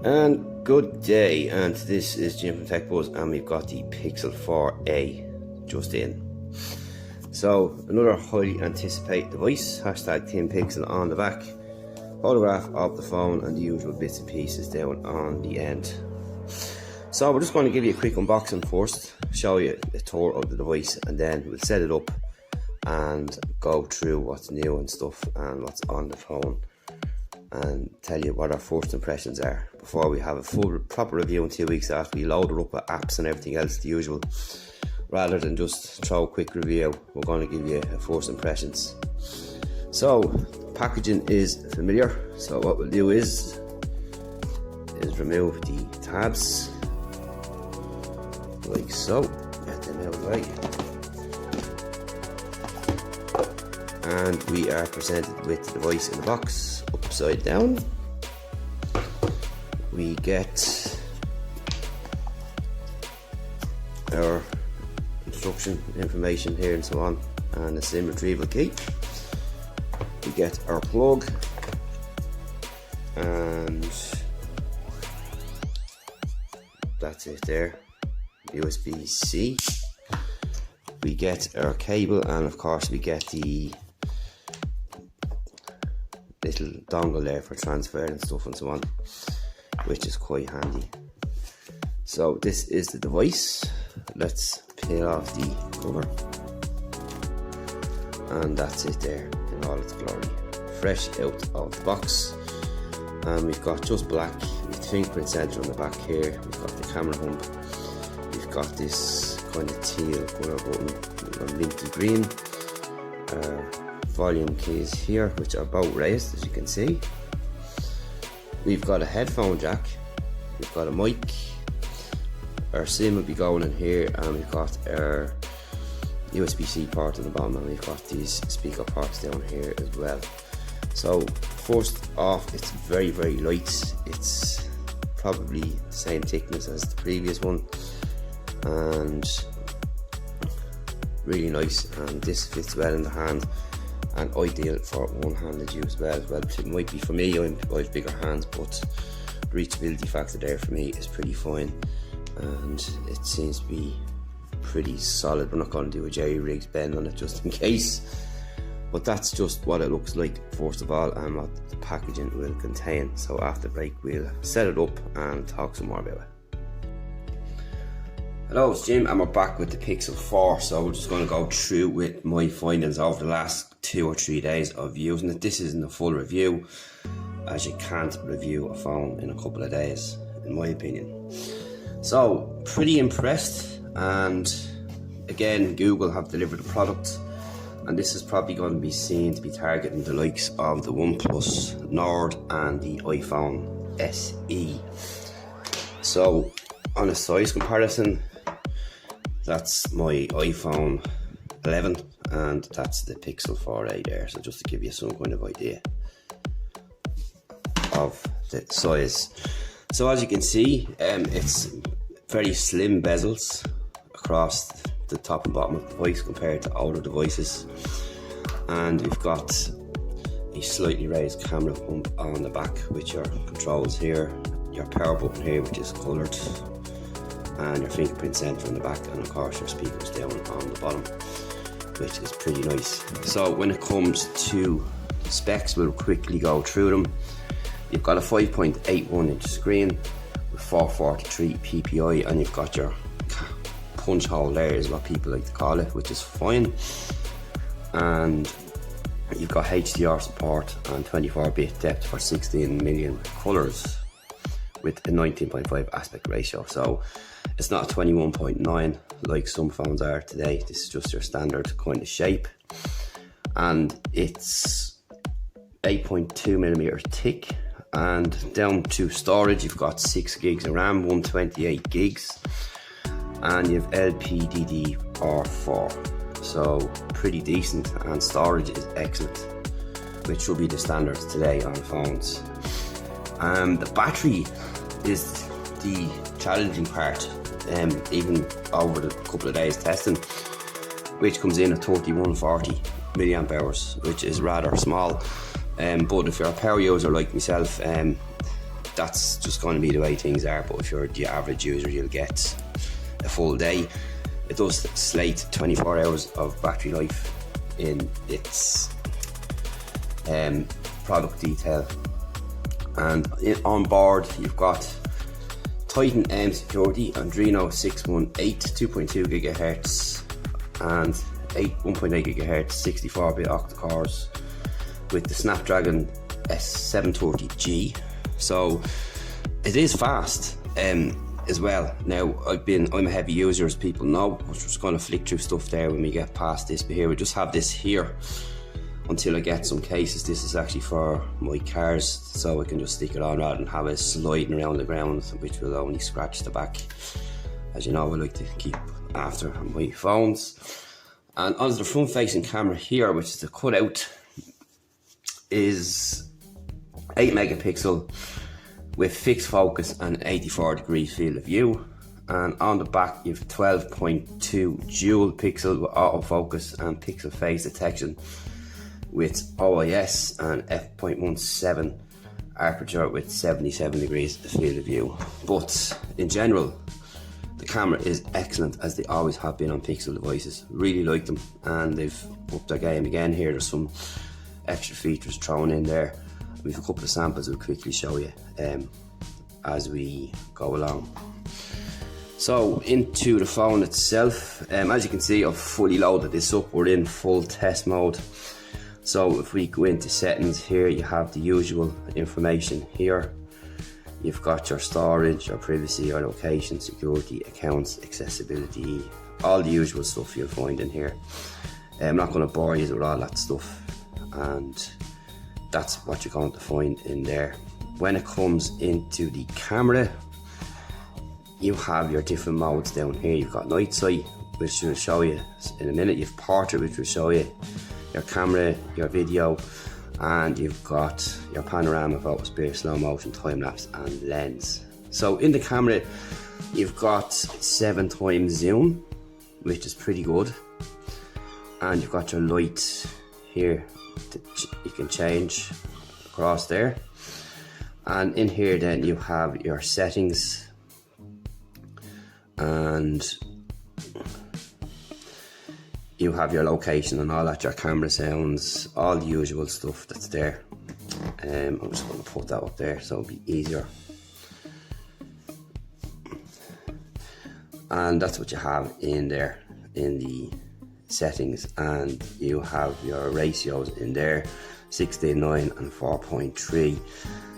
And good day, and this is Jim from Tech Buzz, and we've got the Pixel 4a just in. So another highly anticipated device, hashtag Team Pixel on the back, photograph of the phone and the usual bits and pieces down on the end. So we're just going to give you a quick unboxing first, show you a tour of the device, and then we'll set it up and go through what's new and stuff and what's on the phone, and tell you what our first impressions are before we have a full proper review in 2 weeks after we load it up with apps and everything else, the usual. Rather than just throw a quick review, we're going to give you a first impressions. So packaging is familiar, so what we'll do is remove the tabs like so, get them out of the way, and we are presented with the device in the box upside down. We get our instruction information here and so on, and a SIM retrieval key. We get our plug, and that's it there, USB-C. We get our cable, and of course we get the little dongle there for transfer and stuff and so on, which is quite handy. So this is the device. Let's peel off the cover, and that's it there in all its glory, fresh out of the box. And we've got just black with fingerprint sensor on the back here. We've got the camera hump, we've got this kind of teal colour button, minty green, volume keys here which are both raised, as you can see. We've got a headphone jack, we've got a mic, our SIM will be going in here, and we've got our USB-C port on the bottom, and we've got these speaker ports down here as well. So first off, it's very light. It's probably the same thickness as the previous one, and really nice, and this fits well in the hand and ideal for one-handed use well. It might be for me, I have bigger hands, but the reachability factor there for me is pretty fine, and it seems to be pretty solid. We're not going to do a jerry rigs bend on it just in case, but that's just what it looks like first of all, and what the packaging will contain. So after the break we'll set it up and talk some more about it. Hello, it's Jim, and we're back with the Pixel 4. So we're just going to go through with my findings over the last 2 or 3 days of using it. This isn't a full review, as you can't review a phone in a couple of days, in my opinion. So pretty impressed, and again, Google have delivered a product, and this is probably going to be seen to be targeting the likes of the OnePlus Nord and the iPhone SE. So on a size comparison, that's my iPhone 11 and that's the Pixel 4a there, so just to give you some kind of idea of the size. So as you can see, it's very slim bezels across the top and bottom of the device compared to older devices, and we've got a slightly raised camera hump on the back with your controls here, your power button here which is coloured, and your fingerprint sensor on the back, and of course your speakers down on the bottom, which is pretty nice. So when it comes to specs, we'll quickly go through them. You've got a 5.81 inch screen with 443 ppi, and you've got your punch hole there is what people like to call it, which is fine. And you've got HDR support and 24-bit depth for 16 million colours with a 19.5 aspect ratio. So it's not a 21.9 like some phones are today. This is just your standard kind of shape, and it's 8.2mm thick. And down to storage, you've got 6 gigs of RAM, 128 gigs, and you have LPDDR4, so pretty decent, and storage is excellent, which will be the standard today on phones. The battery is the challenging part, even over the couple of days testing, which comes in at 3140 milliamp hours, which is rather small. But if you're a power user like myself, that's just going to be the way things are. But if you're the average user, you'll get a full day. It does slate 24 hours of battery life in its product detail. And on board you've got Titan M security, Adreno 618, 2.2 GHz and 1.8 GHz 64-bit octa-cores with the Snapdragon S730G. So it is fast as well. Now I'm a heavy user, as people know. I'm just going to flick through stuff there when we get past this, but here we just have this here until I get some cases. This is actually for my cars, so I can just stick it on rather than have it sliding around the ground, which will only scratch the back. As you know, I like to keep after my phones. And onto the front facing camera here, which is the cutout, is 8 megapixel with fixed focus and 84-degree field of view. And on the back you have 12.2 dual pixel with autofocus and pixel phase detection with OIS and f.17 aperture with 77 degrees field of view. But in general, the camera is excellent, as they always have been on Pixel devices. Really like them, and they've upped their game again here. There's some extra features thrown in there. We've a couple of samples we'll quickly show you as we go along. So into the phone itself, as you can see, I've fully loaded this up. We're in full test mode. So if we go into settings here, you have the usual information here. You've got your storage, your privacy, your location, security, accounts, accessibility, all the usual stuff you'll find in here. I'm not going to bore you with all that stuff, and that's what you're going to find in there. When it comes into the camera, you have your different modes down here. You've got night sight, which will show you in a minute. You've portrait, which will show you your camera, your video, and you've got your panorama, photo, spirit, slow motion, time lapse and lens. So in the camera you've got 7x zoom, which is pretty good, and you've got your light here that you can change across there. And in here then you have your settings, and you have your location and all that, your camera sounds, all the usual stuff that's there. I'm just going to put that up there so it'll be easier. And that's what you have in there in the settings. And you have your ratios in there, 16:9 and 4.3.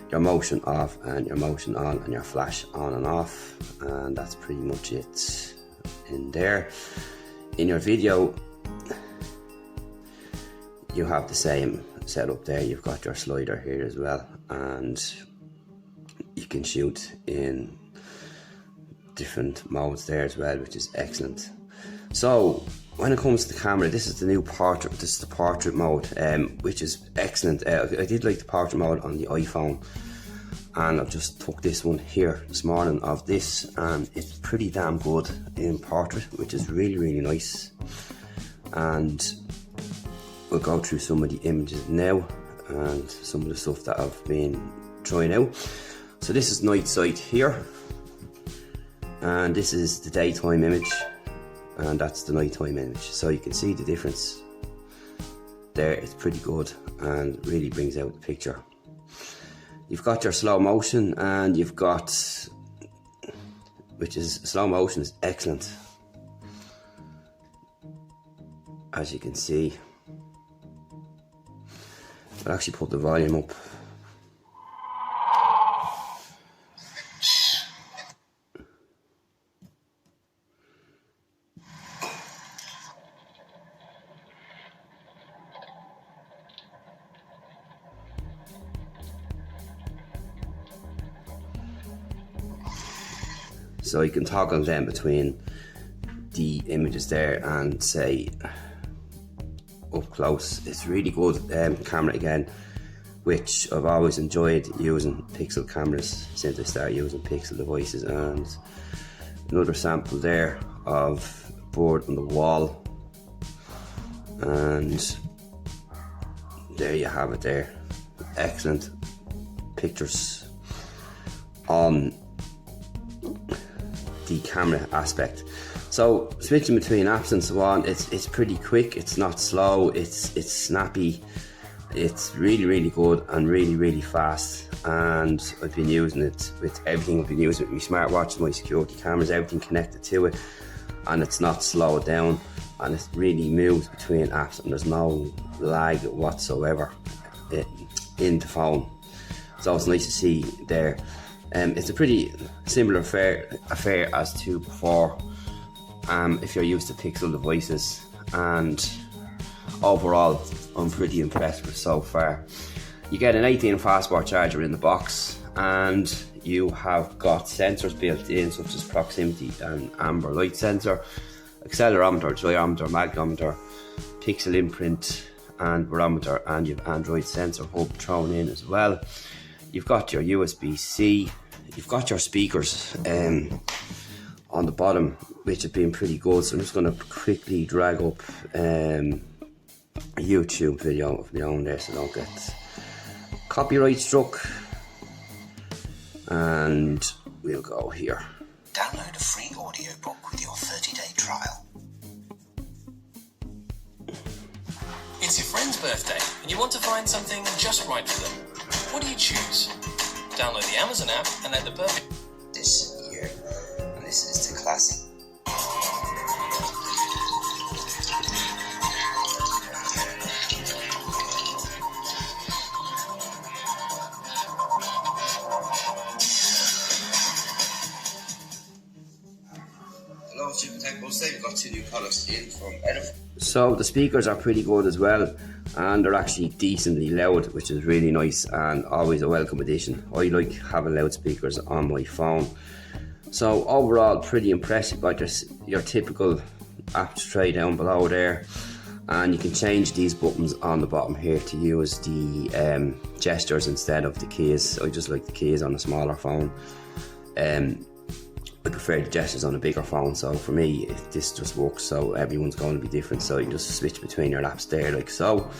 Your motion off and your motion on, and your flash on and off. And that's pretty much it in there. In your video, you have the same setup there. You've got your slider here as well, and you can shoot in different modes there as well, which is excellent. So when it comes to the camera, this is the new portrait. This is the portrait mode, which is excellent. I did like the portrait mode on the iPhone, and I've just took this one here this morning of this, and it's pretty damn good in portrait, which is really nice. And we'll go through some of the images now and some of the stuff that I've been trying out. So this is night sight here, and this is the daytime image, and that's the nighttime image. So you can see the difference there. It's pretty good and really brings out the picture. You've got your slow motion, and you've got, which is, slow motion is excellent, as you can see. I'll actually put the volume up. So you can toggle them between the images there and say up close. It's really good camera again, which I've always enjoyed using Pixel cameras since I started using Pixel devices. And another sample there of bird on the wall, and there you have it there. Excellent pictures. on the camera aspect. So switching between apps and so on, it's pretty quick, it's not slow, it's snappy, it's really good and really fast. And I've been using it with everything. I've been using it with my smartwatch, my security cameras, everything connected to it, and it's not slowed down, and it really moves between apps and there's no lag whatsoever in the phone. So it's nice to see there. It's a pretty similar affair as to before, if you're used to Pixel devices, and overall I'm pretty impressed with so far. You get an 18 fastboard charger in the box, and you have got sensors built in such as proximity and amber light sensor, accelerometer, gyrometer, magnometer, pixel imprint and barometer, and you've Android sensor hub thrown in as well. You've got your USB-C, you've got your speakers on the bottom, which have been pretty good. So I'm just going to quickly drag up a YouTube video of my own there so I don't get copyright struck, and we'll go here. Download a free audiobook with your 30-day trial. It's your friend's birthday and you want to find something just right for them. What do you choose? Download the Amazon app and let the perfect this year, and this is the classic. Hello, Super Tech Buzz. We've got 2 new products in from Edif. So the speakers are pretty good as well, and they're actually decently loud, which is really nice and always a welcome addition. I like having loudspeakers on my phone. So overall, pretty impressive. Like your typical app tray down below there, and you can change these buttons on the bottom here to use the gestures instead of the keys. I just like the keys on a smaller phone. I prefer the gestures on a bigger phone, so for me this just works. So everyone's going to be different, so you just switch between your apps there like so,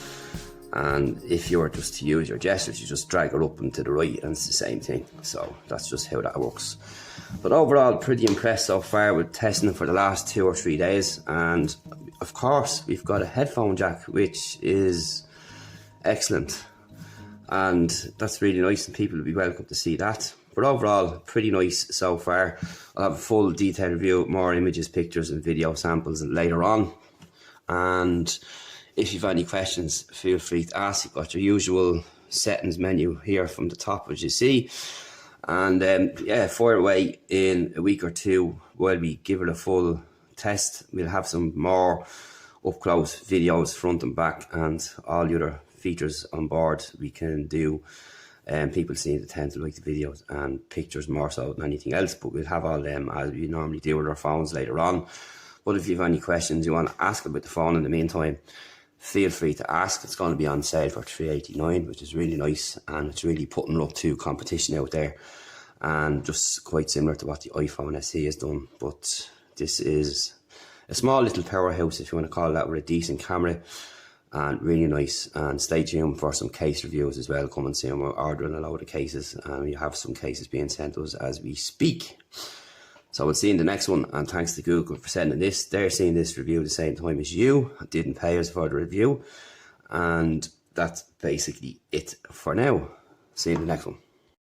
and if you were just to use your gestures, you just drag it up and to the right and it's the same thing. So that's just how that works. But overall, pretty impressed so far with testing it for the last 2 or 3 days. And of course we've got a headphone jack, which is excellent, and that's really nice, and people will be welcome to see that. But overall, pretty nice so far. I'll have a full detailed review, more images, pictures and video samples later on. And if you've any questions, feel free to ask. You've got your usual settings menu here from the top, as you see. And yeah, fire away. In a week or two while we give it a full test, we'll have some more up close videos front and back, and all the other features on board we can do. People seem to tend to like the videos and pictures more so than anything else, but we'll have all them as we normally do with our phones later on. But if you have any questions you want to ask about the phone in the meantime, feel free to ask. It's going to be on sale for $389, which is really nice, and it's really putting it up to competition out there, and just quite similar to what the iPhone SE has done. But this is a small little powerhouse, if you want to call it that, with a decent camera, and really nice. And stay tuned for some case reviews as well coming soon. We're ordering a load of cases, and we have some cases being sent to us as we speak. So we'll see you in the next one, and thanks to Google for sending this. They're seeing this review the same time as you. Didn't pay us for the review, and that's basically it for now. See you in the next one.